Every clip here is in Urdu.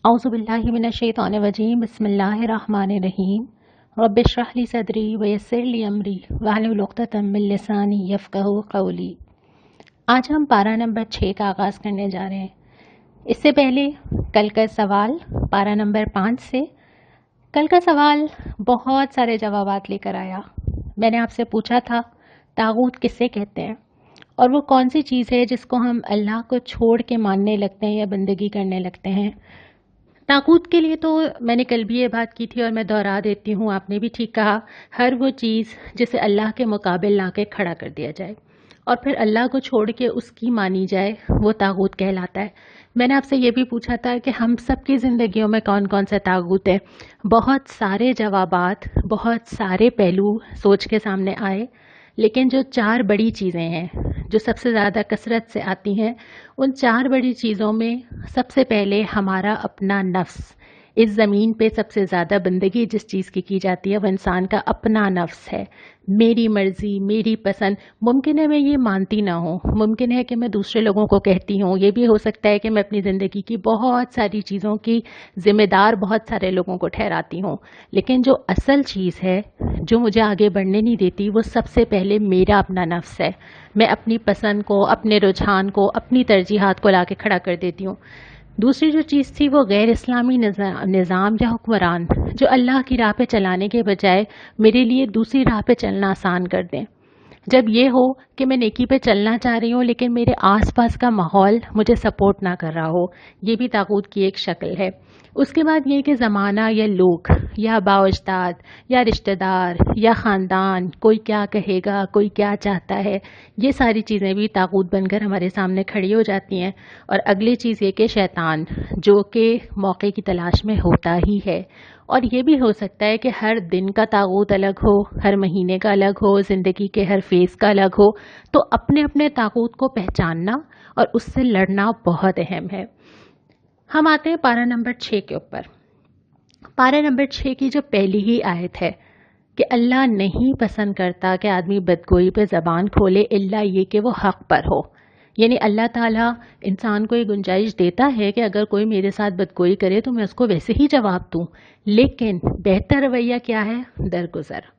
اعوذ باللہ من الشیطان الرجیم بسم اللہ الرحمن الرحیم رب اشرح لی صدری ویسر لی امری واحلل عقدۃ من لسانی یفقہوا قولی۔ آج ہم پارہ نمبر 6 کا آغاز کرنے جا رہے ہیں۔ اس سے پہلے کل کا سوال پارہ نمبر 5 سے، کل کا سوال بہت سارے جوابات لے کر آیا۔ میں نے آپ سے پوچھا تھا طاغوت کسے کہتے ہیں اور وہ کون سی چیز ہے جس کو ہم اللہ کو چھوڑ کے ماننے لگتے ہیں یا بندگی کرنے لگتے ہیں۔ طاغوت کے لیے تو میں نے کل بھی یہ بات کی تھی اور میں دہرا دیتی ہوں، آپ نے بھی ٹھیک کہا، ہر وہ چیز جسے اللہ کے مقابل لا کے کھڑا کر دیا جائے اور پھر اللہ کو چھوڑ کے اس کی مانی جائے، وہ طاغوت کہلاتا ہے۔ میں نے آپ سے یہ بھی پوچھا تھا کہ ہم سب کی زندگیوں میں کون کون سے طاغوت ہیں۔ بہت سارے جوابات، بہت سارے پہلو سوچ کے سامنے آئے، لیکن جو 4 بڑی چیزیں ہیں جو سب سے زیادہ کثرت سے آتی ہیں، ان 4 بڑی چیزوں میں سب سے پہلے ہمارا اپنا نفس۔ اس زمین پہ سب سے زیادہ بندگی جس چیز کی جاتی ہے وہ انسان کا اپنا نفس ہے۔ میری مرضی، میری پسند، ممکن ہے میں یہ مانتی نہ ہوں، ممکن ہے کہ میں دوسرے لوگوں کو کہتی ہوں، یہ بھی ہو سکتا ہے کہ میں اپنی زندگی کی بہت ساری چیزوں کی ذمہ دار بہت سارے لوگوں کو ٹھہراتی ہوں، لیکن جو اصل چیز ہے جو مجھے آگے بڑھنے نہیں دیتی وہ سب سے پہلے میرا اپنا نفس ہے۔ میں اپنی پسند کو، اپنے رجحان کو، اپنی ترجیحات کو لا کے کھڑا کر دیتی ہوں۔ دوسری جو چیز تھی وہ غیر اسلامی نظام یا حکمران جو اللہ کی راہ پہ چلانے کے بجائے میرے لیے دوسری راہ پہ چلنا آسان کر دیں۔ جب یہ ہو کہ میں نیکی پہ چلنا چاہ رہی ہوں لیکن میرے آس پاس کا ماحول مجھے سپورٹ نہ کر رہا ہو، یہ بھی طاغوت کی ایک شکل ہے۔ اس کے بعد یہ کہ زمانہ یا لوگ یا باء اجداد یا رشتہ دار یا خاندان، کوئی کیا کہے گا، کوئی کیا چاہتا ہے، یہ ساری چیزیں بھی طاغوت بن کر ہمارے سامنے کھڑی ہو جاتی ہیں۔ اور اگلی چیز یہ کہ شیطان، جو کہ موقع کی تلاش میں ہوتا ہی ہے، اور یہ بھی ہو سکتا ہے کہ ہر دن کا طاغوت الگ ہو، ہر مہینے کا الگ ہو، زندگی کے ہر فیز کا الگ ہو، تو اپنے اپنے طاغوت کو پہچاننا اور اس سے لڑنا بہت اہم ہے۔ ہم آتے ہیں پارہ نمبر 6 کے اوپر۔ پارہ نمبر 6 کی جو پہلی ہی آیت ہے کہ اللہ نہیں پسند کرتا کہ آدمی بدگوئی پہ زبان کھولے الا یہ کہ وہ حق پر ہو، یعنی اللہ تعالیٰ انسان کو یہ گنجائش دیتا ہے کہ اگر کوئی میرے ساتھ بدگوئی کرے تو میں اس کو ویسے ہی جواب دوں، لیکن بہتر رویہ کیا ہے؟ درگزر۔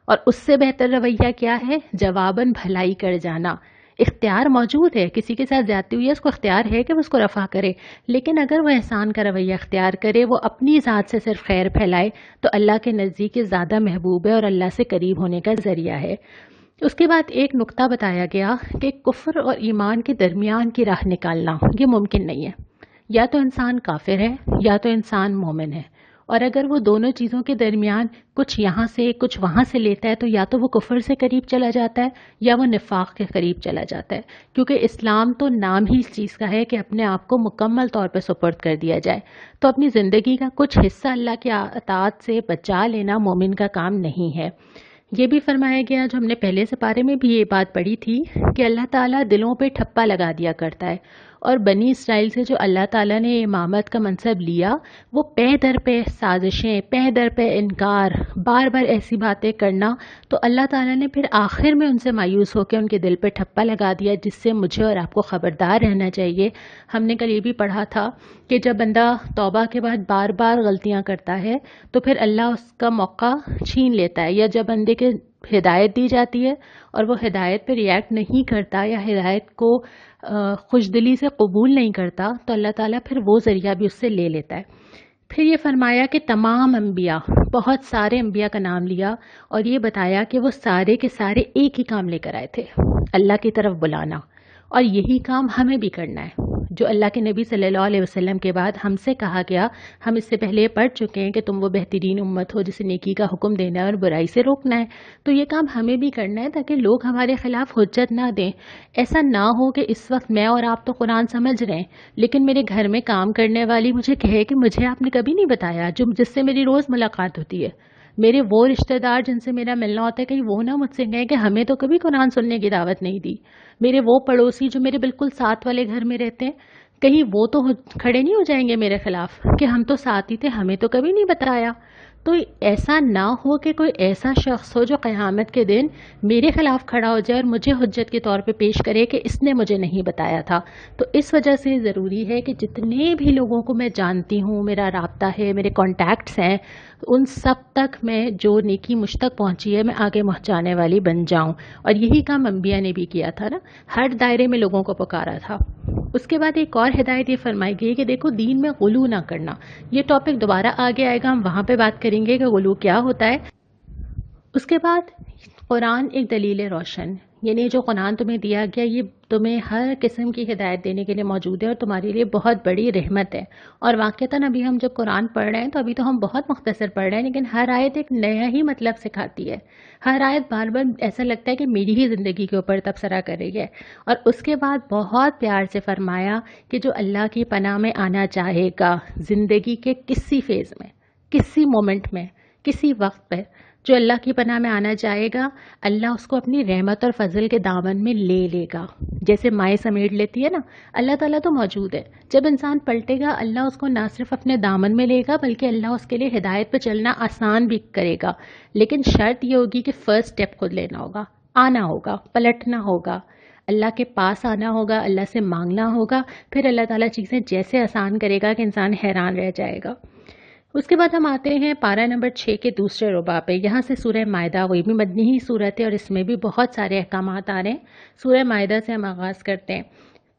اور اس سے بہتر رویہ کیا ہے؟ جواباً بھلائی کر جانا۔ اختیار موجود ہے، کسی کے ساتھ زیادتی ہوئی ہے، اس کو اختیار ہے کہ وہ اس کو رفع کرے، لیکن اگر وہ احسان کا رویہ اختیار کرے، وہ اپنی ذات سے صرف خیر پھیلائے، تو اللہ کے نزدیک یہ زیادہ محبوب ہے اور اللہ سے قریب ہونے کا ذریعہ ہے۔ اس کے بعد ایک نقطہ بتایا گیا کہ کفر اور ایمان کے درمیان کی راہ نکالنا یہ ممکن نہیں ہے۔ یا تو انسان کافر ہے یا تو انسان مومن ہے، اور اگر وہ دونوں چیزوں کے درمیان کچھ یہاں سے کچھ وہاں سے لیتا ہے تو یا تو وہ کفر سے قریب چلا جاتا ہے یا وہ نفاق کے قریب چلا جاتا ہے، کیونکہ اسلام تو نام ہی اس چیز کا ہے کہ اپنے آپ کو مکمل طور پہ سپرد کر دیا جائے۔ تو اپنی زندگی کا کچھ حصہ اللہ کی اطاعت سے بچا لینا مومن کا کام نہیں ہے۔ یہ بھی فرمایا گیا، جو ہم نے پہلے سے پارے میں بھی یہ بات پڑھی تھی، کہ اللہ تعالیٰ دلوں پہ ٹھپا لگا دیا کرتا ہے، اور بنی اسرائیل سے جو اللہ تعالیٰ نے امامت کا منصب لیا، وہ پہ در پہ سازشیں، پہ در پہ انکار، بار بار ایسی باتیں کرنا، تو اللہ تعالیٰ نے پھر آخر میں ان سے مایوس ہو کے ان کے دل پہ ٹھپا لگا دیا، جس سے مجھے اور آپ کو خبردار رہنا چاہیے۔ ہم نے کل یہ بھی پڑھا تھا کہ جب بندہ توبہ کے بعد بار بار غلطیاں کرتا ہے تو پھر اللہ اس کا موقع چھین لیتا ہے، یا جب بندے کے ہدایت دی جاتی ہے اور وہ ہدایت پہ ریئیکٹ نہیں کرتا یا ہدایت کو خوش دلی سے قبول نہیں کرتا، تو اللہ تعالیٰ پھر وہ ذریعہ بھی اس سے لے لیتا ہے۔ پھر یہ فرمایا کہ تمام انبیاء، بہت سارے انبیاء کا نام لیا اور یہ بتایا کہ وہ سارے کے سارے ایک ہی کام لے کر آئے تھے، اللہ کی طرف بلانا، اور یہی کام ہمیں بھی کرنا ہے جو اللہ کے نبی صلی اللہ علیہ وسلم کے بعد ہم سے کہا گیا۔ ہم اس سے پہلے پڑھ چکے ہیں کہ تم وہ بہترین امت ہو جسے نیکی کا حکم دینا ہے اور برائی سے روکنا ہے، تو یہ کام ہمیں بھی کرنا ہے تاکہ لوگ ہمارے خلاف حجت نہ دیں۔ ایسا نہ ہو کہ اس وقت میں اور آپ تو قرآن سمجھ رہے ہیں لیکن میرے گھر میں کام کرنے والی مجھے کہے کہ مجھے آپ نے کبھی نہیں بتایا، جس سے میری روز ملاقات ہوتی ہے، میرے وہ رشتہ دار جن سے میرا ملنا ہوتا ہے، کہیں وہ نہ مجھ سے کہیں کہ ہمیں تو کبھی قرآن سننے کی دعوت نہیں دی، میرے وہ پڑوسی جو میرے بالکل ساتھ والے گھر میں رہتے ہیں، کہیں وہ تو کھڑے نہیں ہو جائیں گے میرے خلاف کہ ہم تو ساتھ ہی تھے، ہمیں تو کبھی نہیں بتایا۔ تو ایسا نہ ہو کہ کوئی ایسا شخص ہو جو قیامت کے دن میرے خلاف کھڑا ہو جائے اور مجھے حجت کے طور پہ پیش کرے کہ اس نے مجھے نہیں بتایا تھا۔ تو اس وجہ سے ضروری ہے کہ جتنے بھی لوگوں کو میں جانتی ہوں، میرا رابطہ ہے، میرے کانٹیکٹس ہیں، ان سب تک میں جو نیکی مجھ تک پہنچی ہے میں آگے پہنچانے والی بن جاؤں۔ اور یہی کام انبیاء نے بھی کیا تھا نا، ہر دائرے میں لوگوں کو پکارا تھا۔ اس کے بعد ایک اور ہدایت یہ فرمائی گئی کہ دیکھو دین میں غلو نہ کرنا۔ یہ ٹاپک دوبارہ آگے آئے گا، ہم وہاں پہ بات کریں گے کہ غلو کیا ہوتا ہے۔ اس کے بعد قرآن ایک دلیل روشن، یعنی جو قرآن تمہیں دیا گیا یہ تمہیں ہر قسم کی ہدایت دینے کے لیے موجود ہے اور تمہارے لیے بہت بڑی رحمت ہے۔ اور واقعتاً ابھی ہم جب قرآن پڑھ رہے ہیں تو ابھی تو ہم بہت مختصر پڑھ رہے ہیں، لیکن ہر آیت ایک نیا ہی مطلب سکھاتی ہے۔ ہر آیت بار بار ایسا لگتا ہے کہ میری ہی زندگی کے اوپر تبصرہ کر رہی ہے۔ اور اس کے بعد بہت پیار سے فرمایا کہ جو اللہ کی پناہ میں آنا چاہے گا زندگی کے کسی فیز میں، کسی مومنٹ میں، کسی وقت پہ، جو اللہ کی پناہ میں آنا چاہے گا اللہ اس کو اپنی رحمت اور فضل کے دامن میں لے لے گا۔ جیسے مائیں سمیٹ لیتی ہے نا، اللہ تعالیٰ تو موجود ہے۔ جب انسان پلٹے گا اللہ اس کو نہ صرف اپنے دامن میں لے گا بلکہ اللہ اس کے لیے ہدایت پہ چلنا آسان بھی کرے گا، لیکن شرط یہ ہوگی کہ فرسٹ سٹیپ خود لینا ہوگا، آنا ہوگا، پلٹنا ہوگا، اللہ کے پاس آنا ہوگا، اللہ سے مانگنا ہوگا، پھر اللہ تعالیٰ چیزیں جیسے آسان کرے گا کہ انسان حیران رہ جائے گا۔ اس کے بعد ہم آتے ہیں پارہ نمبر 6 کے دوسرے ربع پہ۔ یہاں سے سورہ مائدہ، وہی بھی مدنی ہی صورت ہے اور اس میں بھی بہت سارے احکامات آ رہے ہیں۔ سورہ مائدہ سے ہم آغاز کرتے ہیں۔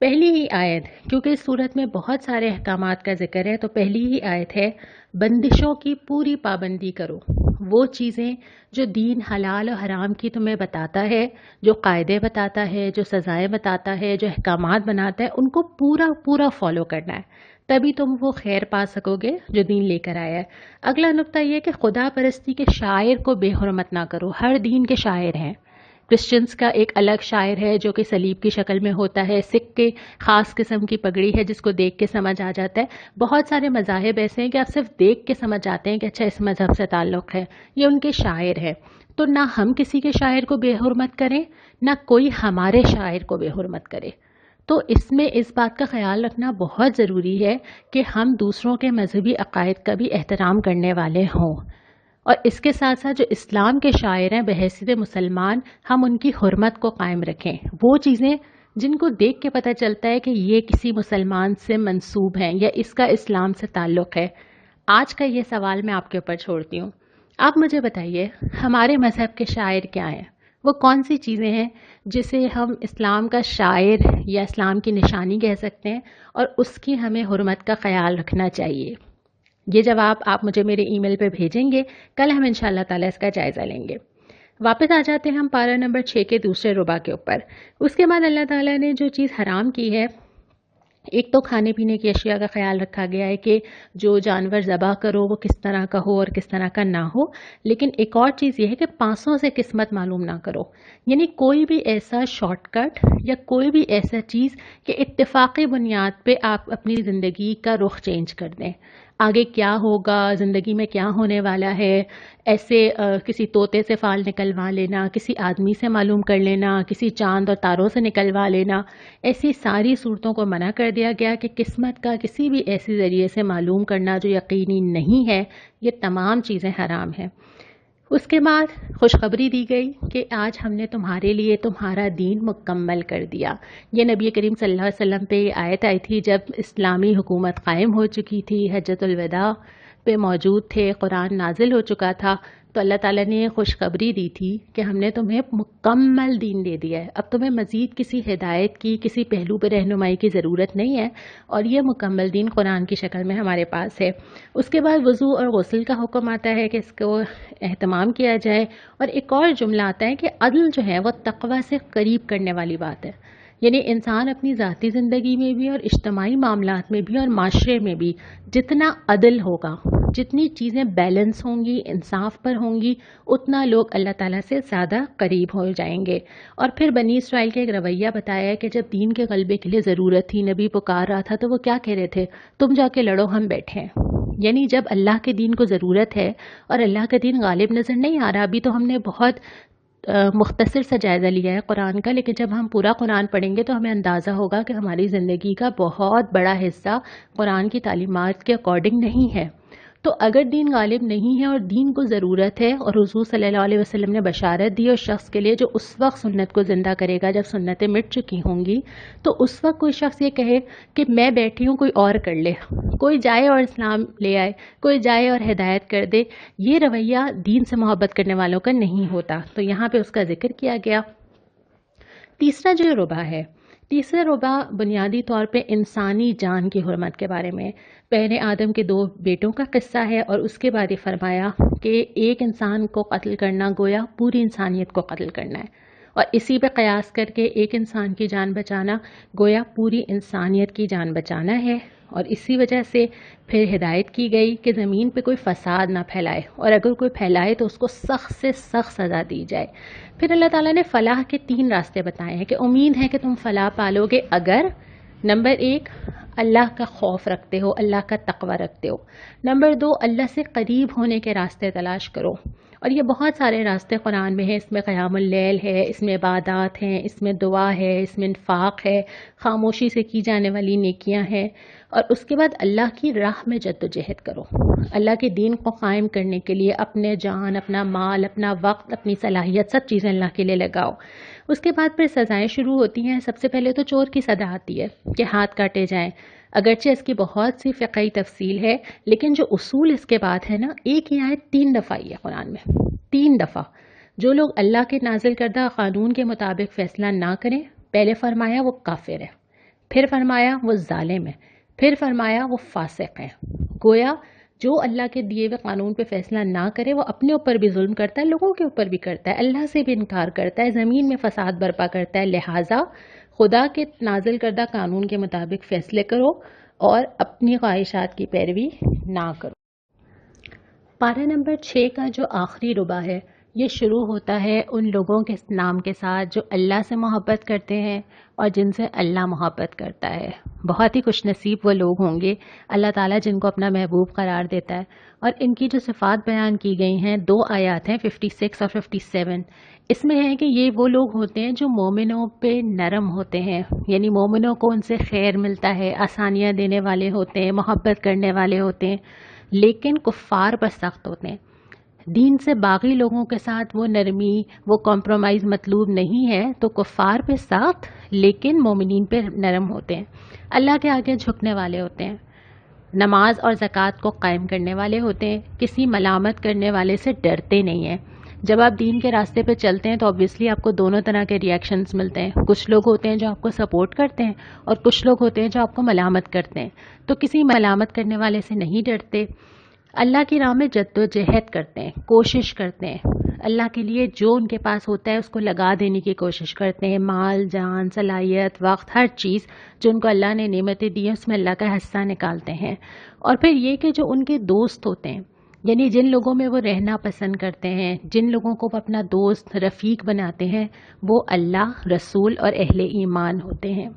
پہلی ہی آیت، کیونکہ اس صورت میں بہت سارے احکامات کا ذکر ہے، تو پہلی ہی آیت ہے بندشوں کی پوری پابندی کرو۔ وہ چیزیں جو دین حلال و حرام کی تمہیں بتاتا ہے، جو قاعدے بتاتا ہے، جو سزائیں بتاتا ہے، جو احکامات بناتا ہے، ان کو پورا فالو کرنا ہے، تبھی تم وہ خیر پا سکو گے جو دین لے کر آیا ہے۔ اگلا نقطہ یہ کہ خدا پرستی کے شاعر کو بے حرمت نہ کرو۔ ہر دین کے شاعر ہیں۔ کرسچنز کا ایک الگ شاعر ہے جو کہ صلیب کی شکل میں ہوتا ہے، سکھ کے خاص قسم کی پگڑی ہے جس کو دیکھ کے سمجھ آ جاتا ہے۔ بہت سارے مذاہب ایسے ہیں کہ آپ صرف دیکھ کے سمجھ جاتے ہیں کہ اچھا اس مذہب سے تعلق ہے، یہ ان کے شاعر ہیں۔ تو نہ ہم کسی کے شاعر کو بے حرمت کریں، نہ کوئی ہمارے شاعر کو بے حرمت کرے۔ تو اس میں اس بات کا خیال رکھنا بہت ضروری ہے کہ ہم دوسروں کے مذہبی عقائد کا بھی احترام کرنے والے ہوں، اور اس کے ساتھ ساتھ جو اسلام کے شاعر ہیں بحیثیت مسلمان ہم ان کی حرمت کو قائم رکھیں۔ وہ چیزیں جن کو دیکھ کے پتہ چلتا ہے کہ یہ کسی مسلمان سے منسوب ہیں یا اس کا اسلام سے تعلق ہے۔ آج کا یہ سوال میں آپ کے اوپر چھوڑتی ہوں، آپ مجھے بتائیے ہمارے مذہب کے شاعر کیا ہیں؟ وہ کون سی چیزیں ہیں جسے ہم اسلام کا شاعر یا اسلام کی نشانی کہہ سکتے ہیں اور اس کی ہمیں حرمت کا خیال رکھنا چاہیے؟ یہ جواب آپ مجھے میرے ای میل پہ بھیجیں گے، کل ہم انشاءاللہ تعالیٰ اس کا جائزہ لیں گے۔ واپس آ جاتے ہیں ہم پارہ نمبر 6 کے دوسرے ربع کے اوپر۔ اس کے بعد اللہ تعالیٰ نے جو چیز حرام کی ہے، ایک تو کھانے پینے کی اشیاء کا خیال رکھا گیا ہے کہ جو جانور ذبح کرو وہ کس طرح کا ہو اور کس طرح کا نہ ہو، لیکن ایک اور چیز یہ ہے کہ پانسوں سے قسمت معلوم نہ کرو، یعنی کوئی بھی ایسا شارٹ کٹ یا کوئی بھی ایسا چیز کہ اتفاقی بنیاد پہ آپ اپنی زندگی کا رخ چینج کر دیں، آگے کیا ہوگا، زندگی میں کیا ہونے والا ہے، ایسے کسی طوطے سے فال نکلوا لینا، کسی آدمی سے معلوم کر لینا، کسی چاند اور تاروں سے نکلوا لینا، ایسی ساری صورتوں کو منع کر دیا گیا کہ قسمت کا کسی بھی ایسے ذریعے سے معلوم کرنا جو یقینی نہیں ہے، یہ تمام چیزیں حرام ہیں۔ اس کے بعد خوشخبری دی گئی کہ آج ہم نے تمہارے لیے تمہارا دین مکمل کر دیا۔ یہ نبی کریم صلی اللہ علیہ وسلم پہ یہ آیت آئی تھی جب اسلامی حکومت قائم ہو چکی تھی، حجۃ الوداع پہ موجود تھے، قرآن نازل ہو چکا تھا، تو اللہ تعالیٰ نے یہ خوشخبری دی تھی کہ ہم نے تمہیں مکمل دین دے دیا ہے، اب تمہیں مزید کسی ہدایت کی، کسی پہلو پہ رہنمائی کی ضرورت نہیں ہے، اور یہ مکمل دین قرآن کی شکل میں ہمارے پاس ہے۔ اس کے بعد وضو اور غسل کا حکم آتا ہے کہ اس کو اہتمام کیا جائے، اور ایک اور جملہ آتا ہے کہ عدل جو ہے وہ تقوی سے قریب کرنے والی بات ہے، یعنی انسان اپنی ذاتی زندگی میں بھی اور اجتماعی معاملات میں بھی اور معاشرے میں بھی جتنا عدل ہوگا، جتنی چیزیں بیلنس ہوں گی، انصاف پر ہوں گی، اتنا لوگ اللہ تعالیٰ سے زیادہ قریب ہو جائیں گے۔ اور پھر بنی اسرائیل کا ایک رویہ بتایا ہے کہ جب دین کے غلبے کے لیے ضرورت تھی، نبی پکار رہا تھا، تو وہ کیا کہہ رہے تھے؟ تم جا کے لڑو، ہم بیٹھے ہیں۔ یعنی جب اللہ کے دین کو ضرورت ہے اور اللہ کا دین غالب نظر نہیں آ رہا، ابھی تو ہم نے بہت مختصر سا جائزہ لیا ہے قرآن کا، لیکن جب ہم پورا قرآن پڑھیں گے تو ہمیں اندازہ ہوگا کہ ہماری زندگی کا بہت بڑا حصہ قرآن کی تعلیمات کے اکارڈنگ نہیں ہے۔ تو اگر دین غالب نہیں ہے اور دین کو ضرورت ہے، اور حضور صلی اللہ علیہ وسلم نے بشارت دی اس شخص کے لیے جو اس وقت سنت کو زندہ کرے گا جب سنتیں مٹ چکی ہوں گی، تو اس وقت کوئی شخص یہ کہے کہ میں بیٹھی ہوں کوئی اور کر لے، کوئی جائے اور اسلام لے آئے، کوئی جائے اور ہدایت کر دے، یہ رویہ دین سے محبت کرنے والوں کا نہیں ہوتا۔ تو یہاں پہ اس کا ذکر کیا گیا۔ تیسرا جو ربا ہے، تیسرا ربا بنیادی طور پہ انسانی جان کی حرمت کے بارے میں، پہلے آدم کے 2 بیٹوں کا قصہ ہے، اور اس کے بعد یہ فرمایا کہ ایک انسان کو قتل کرنا گویا پوری انسانیت کو قتل کرنا ہے، اور اسی پہ قیاس کر کے ایک انسان کی جان بچانا گویا پوری انسانیت کی جان بچانا ہے۔ اور اسی وجہ سے پھر ہدایت کی گئی کہ زمین پہ کوئی فساد نہ پھیلائے، اور اگر کوئی پھیلائے تو اس کو سخت سے سخت سزا دی جائے۔ پھر اللہ تعالیٰ نے فلاح کے 3 راستے بتائے ہیں کہ امید ہے کہ تم فلاح پالو گے اگر نمبر 1 اللہ کا خوف رکھتے ہو، اللہ کا تقوی رکھتے ہو، نمبر 2 اللہ سے قریب ہونے کے راستے تلاش کرو، اور یہ بہت سارے راستے قرآن میں ہیں، اس میں قیام اللیل ہے، اس میں عبادات ہیں، اس میں دعا ہے، اس میں انفاق ہے، خاموشی سے کی جانے والی نیکیاں ہیں، اور اس کے بعد اللہ کی راہ میں جد و جہد کرو، اللہ کے دین کو قائم کرنے کے لیے اپنے جان، اپنا مال، اپنا وقت، اپنی صلاحیت، سب چیزیں اللہ کے لیے لگاؤ۔ اس کے بعد پھر سزائیں شروع ہوتی ہیں۔ سب سے پہلے تو چور کی سزا آتی ہے کہ ہاتھ کاٹے جائیں، اگرچہ اس کی بہت سی فقہی تفصیل ہے، لیکن جو اصول اس کے بعد ہے نا، ایک ہی آیت 3 دفعہ ہی ہے قرآن میں، 3 دفعہ۔ جو لوگ اللہ کے نازل کردہ قانون کے مطابق فیصلہ نہ کریں، پہلے فرمایا وہ کافر ہے، پھر فرمایا وہ ظالم ہے، پھر فرمایا وہ فاسق ہے۔ گویا جو اللہ کے دیے ہوئے قانون پہ فیصلہ نہ کرے وہ اپنے اوپر بھی ظلم کرتا ہے، لوگوں کے اوپر بھی کرتا ہے، اللہ سے بھی انکار کرتا ہے، زمین میں فساد برپا کرتا ہے۔ لہٰذا خدا کے نازل کردہ قانون کے مطابق فیصلے کرو اور اپنی خواہشات کی پیروی نہ کرو۔ پارہ نمبر 6 کا جو آخری ربا ہے، یہ شروع ہوتا ہے ان لوگوں کے نام کے ساتھ جو اللہ سے محبت کرتے ہیں اور جن سے اللہ محبت کرتا ہے۔ بہت ہی خوش نصیب وہ لوگ ہوں گے اللہ تعالیٰ جن کو اپنا محبوب قرار دیتا ہے۔ اور ان کی جو صفات بیان کی گئی ہیں، 2 آیات ہیں 56 اور 57۔ اس میں ہے کہ یہ وہ لوگ ہوتے ہیں جو مومنوں پہ نرم ہوتے ہیں، یعنی مومنوں کو ان سے خیر ملتا ہے، آسانیاں دینے والے ہوتے ہیں، محبت کرنے والے ہوتے ہیں، لیکن کفار پر سخت ہوتے ہیں۔ دین سے باغی لوگوں کے ساتھ وہ نرمی، وہ کمپرومائز مطلوب نہیں ہے، تو کفار پہ سخت لیکن مومنین پہ نرم ہوتے ہیں، اللہ کے آگے جھکنے والے ہوتے ہیں، نماز اور زکوٰۃ کو قائم کرنے والے ہوتے ہیں، کسی ملامت کرنے والے سے ڈرتے نہیں ہیں۔ جب آپ دین کے راستے پہ چلتے ہیں تو obviously آپ کو دونوں طرح کے ریئیکشنز ملتے ہیں، کچھ لوگ ہوتے ہیں جو آپ کو سپورٹ کرتے ہیں اور کچھ لوگ ہوتے ہیں جو آپ کو ملامت کرتے ہیں، تو کسی ملامت کرنے والے سے نہیں ڈرتے، اللہ کی راہ میں جد و جہد کرتے ہیں، کوشش کرتے ہیں، اللہ کے لیے جو ان کے پاس ہوتا ہے اس کو لگا دینے کی کوشش کرتے ہیں، مال، جان، صلاحیت، وقت، ہر چیز جو ان کو اللہ نے نعمتیں دی ہیں اس میں اللہ کا حصہ نکالتے ہیں۔ اور پھر یہ کہ جو ان کے دوست ہوتے ہیں، یعنی جن لوگوں میں وہ رہنا پسند کرتے ہیں، جن لوگوں کو وہ اپنا دوست رفیق بناتے ہیں، وہ اللہ، رسول اور اہل ایمان ہوتے ہیں۔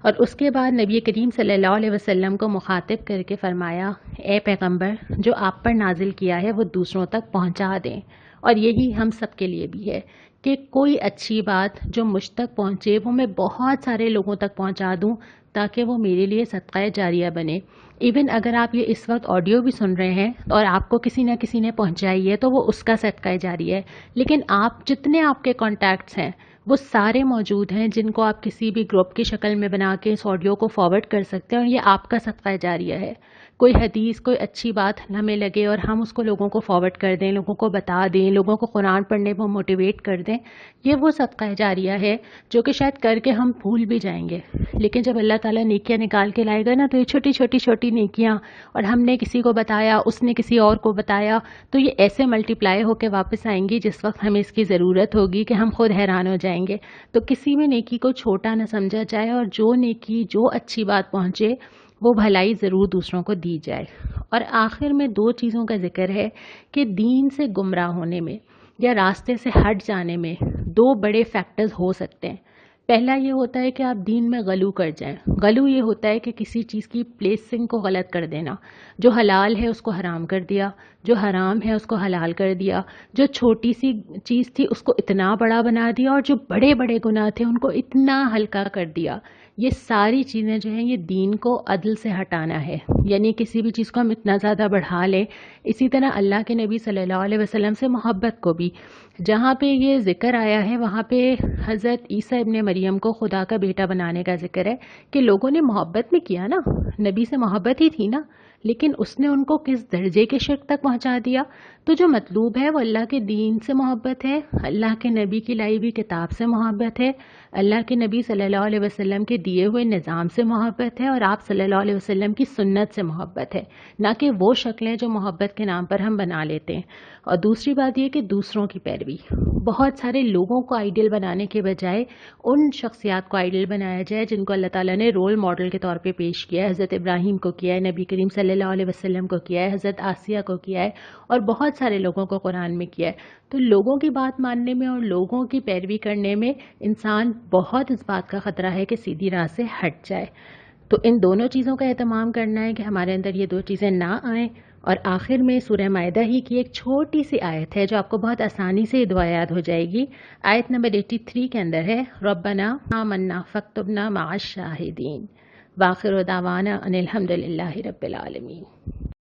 اور اس کے بعد نبی کریم صلی اللہ علیہ وسلم کو مخاطب کر کے فرمایا، اے پیغمبر، جو آپ پر نازل کیا ہے وہ دوسروں تک پہنچا دیں، اور یہی ہم سب کے لیے بھی ہے کہ کوئی اچھی بات جو مجھ تک پہنچے وہ میں بہت سارے لوگوں تک پہنچا دوں تاکہ وہ میرے لیے صدقہ جاریہ بنے۔ ایون اگر آپ یہ اس وقت آڈیو بھی سن رہے ہیں اور آپ کو کسی نہ کسی نے پہنچائی ہے تو وہ اس کا صدقہ جاریہ ہے، لیکن آپ جتنے آپ کے کانٹیکٹس ہیں وہ سارے موجود ہیں جن کو آپ کسی بھی گروپ کی شکل میں بنا کے اس آڈیو کو فارورڈ کر سکتے ہیں، اور یہ آپ کا صدقہ جاریہ ہے۔ کوئی حدیث، کوئی اچھی بات ہمیں لگے اور ہم اس کو لوگوں کو فارورڈ کر دیں، لوگوں کو بتا دیں، لوگوں کو قرآن پڑھنے پر موٹیویٹ کر دیں، یہ وہ صدقہ جاریہ ہے جو کہ شاید کر کے ہم بھول بھی جائیں گے، لیکن جب اللہ تعالیٰ نیکیاں نکال کے لائے گا نا تو یہ چھوٹی چھوٹی چھوٹی نیکیاں، اور ہم نے کسی کو بتایا، اس نے کسی اور کو بتایا، تو یہ ایسے ملٹیپلائی ہو کے واپس آئیں گی جس وقت ہمیں اس کی ضرورت ہوگی کہ ہم خود حیران ہو جائیں گے۔ تو کسی بھی نیکی کو چھوٹا نہ سمجھا جائے، اور جو نیکی، جو اچھی بات پہنچے وہ بھلائی ضرور دوسروں کو دی جائے۔ اور آخر میں 2 چیزوں کا ذکر ہے کہ دین سے گمراہ ہونے میں یا راستے سے ہٹ جانے میں 2 بڑے فیکٹرز ہو سکتے ہیں۔ پہلا یہ ہوتا ہے کہ آپ دین میں غلو کر جائیں. غلو یہ ہوتا ہے کہ کسی چیز کی پلیسنگ کو غلط کر دینا. جو حلال ہے اس کو حرام کر دیا، جو حرام ہے اس کو حلال کر دیا، جو چھوٹی سی چیز تھی اس کو اتنا بڑا بنا دیا، اور جو بڑے بڑے گناہ تھے ان کو اتنا ہلکا کر دیا. یہ ساری چیزیں جو ہیں یہ دین کو عدل سے ہٹانا ہے. یعنی کسی بھی چیز کو ہم اتنا زیادہ بڑھا لیں. اسی طرح اللہ کے نبی صلی اللہ علیہ وسلم سے محبت کو بھی، جہاں پہ یہ ذکر آیا ہے وہاں پہ حضرت عیسیٰ ابن مریم کو خدا کا بیٹا بنانے کا ذکر ہے کہ لوگوں نے محبت میں کیا نا، نبی سے محبت ہی تھی نا، لیکن اس نے ان کو کس درجے کے شرک تک پہنچا دیا. تو جو مطلوب ہے وہ اللہ کے دین سے محبت ہے، اللہ کے نبی کی لائی ہوئی کتاب سے محبت ہے، اللہ کے نبی صلی اللہ علیہ وسلم کے دیے ہوئے نظام سے محبت ہے، اور آپ صلی اللہ علیہ وسلم کی سنت سے محبت ہے، نہ کہ وہ شکلیں جو محبت کے نام پر ہم بنا لیتے ہیں. اور دوسری بات یہ کہ دوسروں کی پیروی. بہت سارے لوگوں کو آئیڈیل بنانے کے بجائے ان شخصیات کو آئیڈیل بنایا جائے جن کو اللہ تعالیٰ نے رول ماڈل کے طور پہ پیش کیا ہے. حضرت ابراہیم کو کیا ہے، نبی کریم صلی اللہ علیہ وسلم کو کیا ہے، حضرت آسیہ کو کیا ہے، اور بہت سارے لوگوں کو قرآن میں کیا ہے. تو لوگوں کی بات ماننے میں اور لوگوں کی پیروی کرنے میں انسان بہت اس بات کا خطرہ ہے کہ سیدھی راہ سے ہٹ جائے. تو ان دونوں چیزوں کا اہتمام کرنا ہے کہ ہمارے اندر یہ دو چیزیں نہ آئیں. اور آخر میں سورہ مائدہ ہی کی ایک چھوٹی سی آیت ہے جو آپ کو بہت آسانی سے یہ دعا یاد ہو جائے گی. آیت نمبر 83 کے اندر ہے، ربنا آمنا فاکتبنا مع الشاہدین، وآخر دعوانا ان الحمد للہ رب العالمین.